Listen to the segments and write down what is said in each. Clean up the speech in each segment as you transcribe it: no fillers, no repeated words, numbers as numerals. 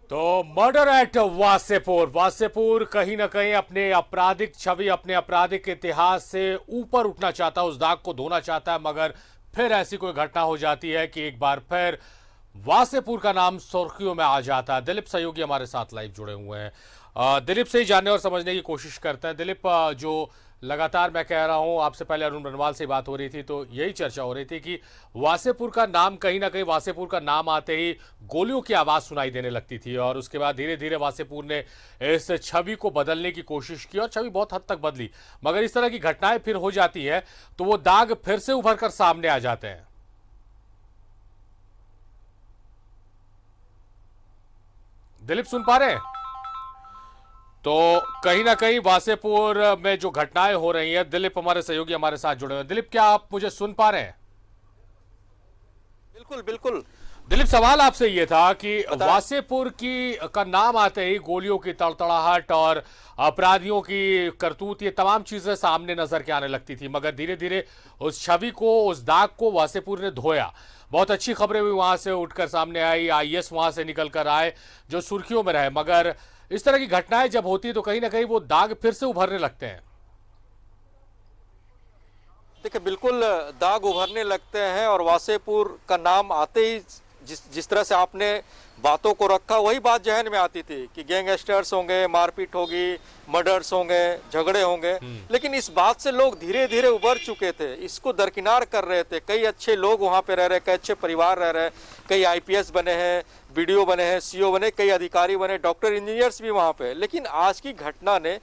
तो murder eight Wasseypur Wasseypur कहीं ना कहीं अपने आपराधिक छवि, अपने आपराधिक इतिहास से ऊपर उठना चाहता है, उस दाग को धोना चाहता है, मगर फिर ऐसी कोई घटना हो जाती है कि एक बार फिर वासेपुर का नाम सुर्खियों में आ जाता है। दिलीप सहयोगी हमारे साथ लाइव जुड़े हुए हैं। दिलीप से ही जानने और समझने की कोशिश करते हैं। दिलीप, जो लगातार मैं कह रहा हूं, आपसे पहले अरुण बनवाल से बात हो रही थी तो यही चर्चा हो रही थी कि वासेपुर का नाम, कहीं ना कहीं वासेपुर का नाम आते ही गोलियों की आवाज सुनाई देने लगती थी और उसके बाद धीरे धीरे वासेपुर ने इस छवि को बदलने की कोशिश की और छवि बहुत हद तक बदली, मगर इस तरह की घटनाएं फिर हो जाती है तो वो दाग फिर से उभर कर सामने आ जाते हैं। दिलीप, सुन पा रहे हैं? तो कहीं ना कहीं वासेपुर में जो घटनाएं हो रही हैं, दिलीप हमारे सहयोगी हमारे साथ जुड़े हुए हैं। दिलीप, क्या आप मुझे सुन पा रहे हैं? बिल्कुल बिल्कुल। दिलीप, सवाल आपसे ये था कि वासेपुर की का नाम आते ही गोलियों की तड़तड़ाहट और अपराधियों की करतूत, ये तमाम चीजें सामने नजर के आने लगती थी, मगर धीरे धीरे उस छवि को, उस दाग को वासेपुर ने धोया। बहुत अच्छी खबरें भी वहां से उठकर सामने आई, आईएएस वहां से निकल कर आए जो सुर्खियों में रहे, मगर इस तरह की घटनाएं जब होती है तो कहीं ना कहीं वो दाग फिर से उभरने लगते हैं। देखिए, बिल्कुल दाग उभरने लगते हैं और वासेपुर का नाम आते ही जिस जिस तरह से आपने बातों को रखा, वही बात जहन में आती थी कि गैंगस्टर्स होंगे, मारपीट होगी, मर्डर्स होंगे, झगड़े होंगे। लेकिन इस बात से लोग धीरे धीरे उबर चुके थे, इसको दरकिनार कर रहे थे। कई अच्छे लोग वहाँ पे रह रहे, कई अच्छे परिवार रह रहे, कई आईपीएस बने हैं, बीडीओ बने हैं, सीओ बने, कई अधिकारी बने, डॉक्टर, इंजीनियर्स भी वहाँ पे। लेकिन आज की घटना ने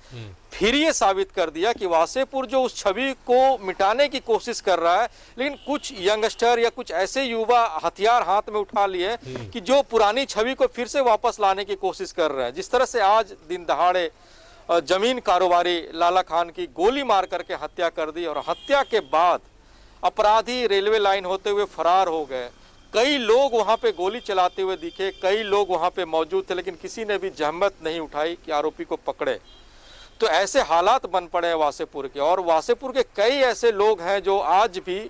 फिर ये साबित कर दिया कि वासेपुर जो उस छवि को मिटाने की कोशिश कर रहा है, लेकिन कुछ यंगस्टर या कुछ ऐसे युवा हथियार हाथ में उठा लिए कि जो पुरानी छवि को फिर से वापस लाने की कोशिश कर रहे हैं। जिस तरह से आज दिन दहाड़े जमीन कारोबारी लाला खान की गोली मार करके हत्या कर दी और हत्या के बाद अपराधी रेलवे लाइन होते हुए फरार हो गए। कई लोग वहां पे गोली चलाते हुए दिखे, कई लोग वहां पे मौजूद थे, लेकिन किसी ने भी जहमत नहीं उठाई कि आरोपी को पकड़े। तो ऐसे हालात बन पड़े हैं वासेपुर के, और वासेपुर के कई ऐसे लोग हैं जो आज भी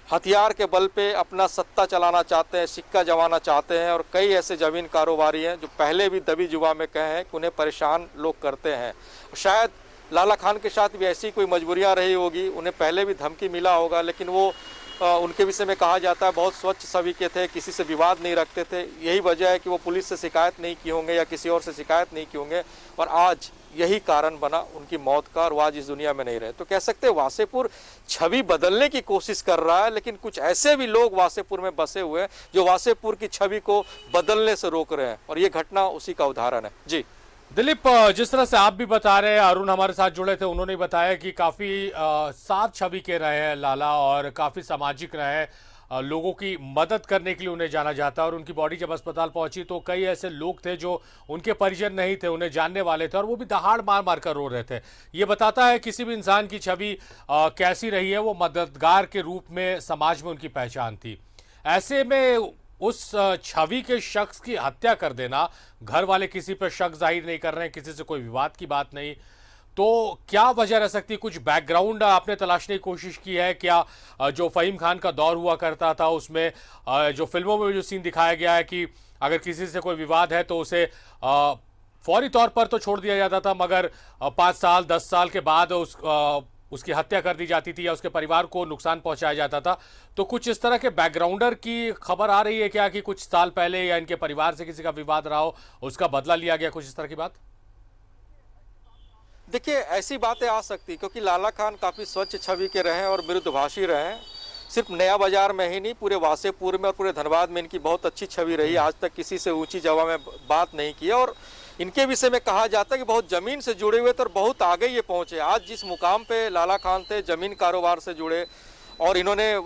हथियार के बल पे अपना सत्ता चलाना चाहते हैं, सिक्का जमाना चाहते हैं, और कई ऐसे जमीन कारोबारी हैं जो पहले भी दबी जुबा में कहे हैं कि उन्हें परेशान लोग करते हैं। शायद लाला खान के साथ भी ऐसी कोई मजबूरियां रही होगी, उन्हें पहले भी धमकी मिला होगा, लेकिन वो उनके विषय में कहा जाता है बहुत स्वच्छ छवि के थे, किसी से विवाद नहीं रखते थे। यही वजह है कि वो पुलिस से शिकायत नहीं की होंगे या किसी और से शिकायत नहीं की होंगे, और आज यही कारण बना उनकी मौत का, और वो आज इस दुनिया में नहीं रहे। तो कह सकते हैं वासेपुर छवि बदलने की कोशिश कर रहा है, लेकिन कुछ ऐसे भी लोग वासेपुर में बसे हुए हैं जो वासेपुर की छवि को बदलने से रोक रहे हैं, और ये घटना उसी का उदाहरण है। जी दिलीप, जिस तरह से आप भी बता रहे हैं, अरुण हमारे साथ जुड़े थे, उन्होंने बताया कि काफी साफ छवि के रहे हैं लाला और काफी सामाजिक रहे हैं, लोगों की मदद करने के लिए उन्हें जाना जाता है। और उनकी बॉडी जब अस्पताल पहुंची तो कई ऐसे लोग थे जो उनके परिजन नहीं थे, उन्हें जानने वाले थे, और वो भी दहाड़ मार मार कर रो रहे थे। ये बताता है किसी भी इंसान की छवि कैसी रही है, वो मददगार के रूप में समाज में उनकी पहचान थी। ऐसे में उस छवि के शख्स की हत्या कर देना, घर वाले किसी पर शक जाहिर नहीं कर रहे हैं, किसी से कोई विवाद की बात नहीं, तो क्या वजह रह सकती है? कुछ बैकग्राउंड आपने तलाशने की कोशिश की है क्या? जो फहीम खान का दौर हुआ करता था उसमें जो फिल्मों में जो सीन दिखाया गया है कि अगर किसी से कोई विवाद है तो उसे फौरी तौर पर तो छोड़ दिया जाता था, मगर 5 साल 10 साल के बाद उसकी हत्या कर दी जाती थी या उसके परिवार को नुकसान पहुंचाया जाता था। तो कुछ इस तरह के बैकग्राउंडर की खबर आ रही है क्या कि कुछ साल पहले या इनके परिवार से किसी का विवाद रहा हो, उसका बदला लिया गया, कुछ इस तरह की बात? देखिए, ऐसी बातें आ सकती, क्योंकि लाला खान काफ़ी स्वच्छ छवि के रहे और विरुद्धभाषी रहे। सिर्फ नया बाजार में ही नहीं, पूरे वासेपुर में और पूरे धनबाद में इनकी बहुत अच्छी छवि रही। आज तक किसी से ऊंची जगह में बात नहीं की, और इनके विषय में कहा जाता है कि बहुत ज़मीन से जुड़े हुए थे और बहुत आगे ये पहुंचे। आज जिस मुकाम पे लाला खान थे, ज़मीन कारोबार से जुड़े, और इन्होंने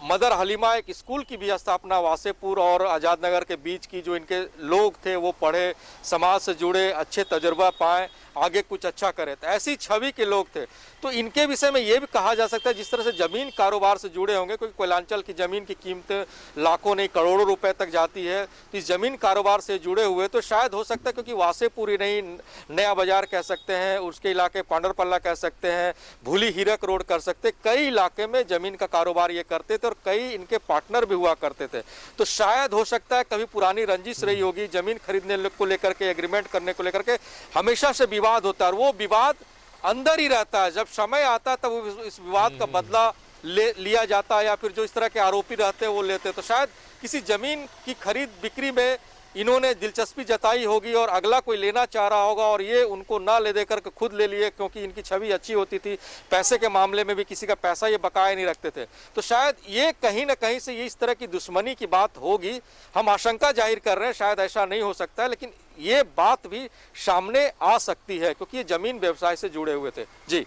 मदर हलीमा एक स्कूल की भी स्थापना वासेपुर और आज़ाद नगर के बीच की। जो इनके लोग थे वो पढ़े, समाज से जुड़े, अच्छे तजुर्बा पाए, आगे कुछ अच्छा करे, तो ऐसी छवि के लोग थे। तो इनके विषय में ये भी कहा जा सकता है, जिस तरह से जमीन कारोबार से जुड़े होंगे, क्योंकि कोयलांचल की जमीन की कीमत लाखों नहीं करोड़ों रुपए तक जाती है, तो इस जमीन कारोबार से जुड़े हुए तो शायद हो सकता है, क्योंकि वासेपुर ही नहीं, नया बाजार कह सकते हैं, उसके इलाके पांडरपल्ला कह सकते हैं, भूली हीरक रोड कर सकते हैं, कई इलाके में जमीन जमीन का कारोबार ये करते थे और कई इनके पार्टनर भी हुआ करते थे। तो शायद हो सकता है कभी पुरानी रंजिश रही होगी, जमीन खरीदने को लेकर के, एग्रीमेंट करने को लेकर के हमेशा से विवाद होता है और वो विवाद अंदर ही रहता है। जब समय आता है तब इस विवाद का बदला लिया जाता है या फिर जो इस तरह के आरोपी रहते हैं वो लेते हैं। तो शायद किसी जमीन की खरीद बिक्री में इन्होंने दिलचस्पी जताई होगी और अगला कोई लेना चाह रहा होगा और ये उनको ना ले देकर के खुद ले लिए, क्योंकि इनकी छवि अच्छी होती थी, पैसे के मामले में भी किसी का पैसा ये बकाया नहीं रखते थे। तो शायद ये कहीं ना कहीं से ये इस तरह की दुश्मनी की बात होगी। हम आशंका जाहिर कर रहे हैं, शायद ऐसा नहीं हो सकता है, लेकिन ये बात भी सामने आ सकती है क्योंकि ये जमीन व्यवसाय से जुड़े हुए थे। जी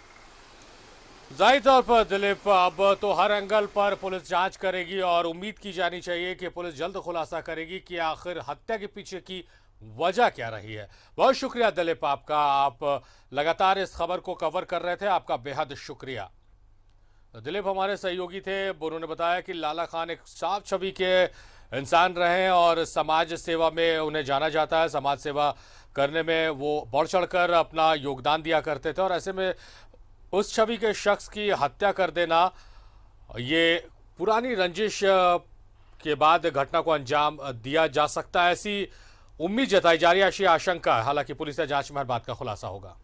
जाहिर तौर पर दिलीप, अब तो हर एंगल पर पुलिस जांच करेगी और उम्मीद की जानी चाहिए कि पुलिस जल्द खुलासा करेगी कि आखिर हत्या के पीछे की वजह क्या रही है। बहुत शुक्रिया दिलीप आपका, आप लगातार इस खबर को कवर कर रहे थे, आपका बेहद शुक्रिया। दिलीप हमारे सहयोगी थे, उन्होंने बताया कि लाला खान एक साफ छवि के इंसान रहे और समाज सेवा में उन्हें जाना जाता है। समाज सेवा करने में वो बढ़ चढ़कर अपना योगदान दिया करते थे और ऐसे में उस छवि के शख्स की हत्या कर देना, ये पुरानी रंजिश के बाद घटना को अंजाम दिया जा सकता है, ऐसी उम्मीद जताई जा रही है, ऐसी आशंका है। हालांकि पुलिस जांच में हर बात का खुलासा होगा।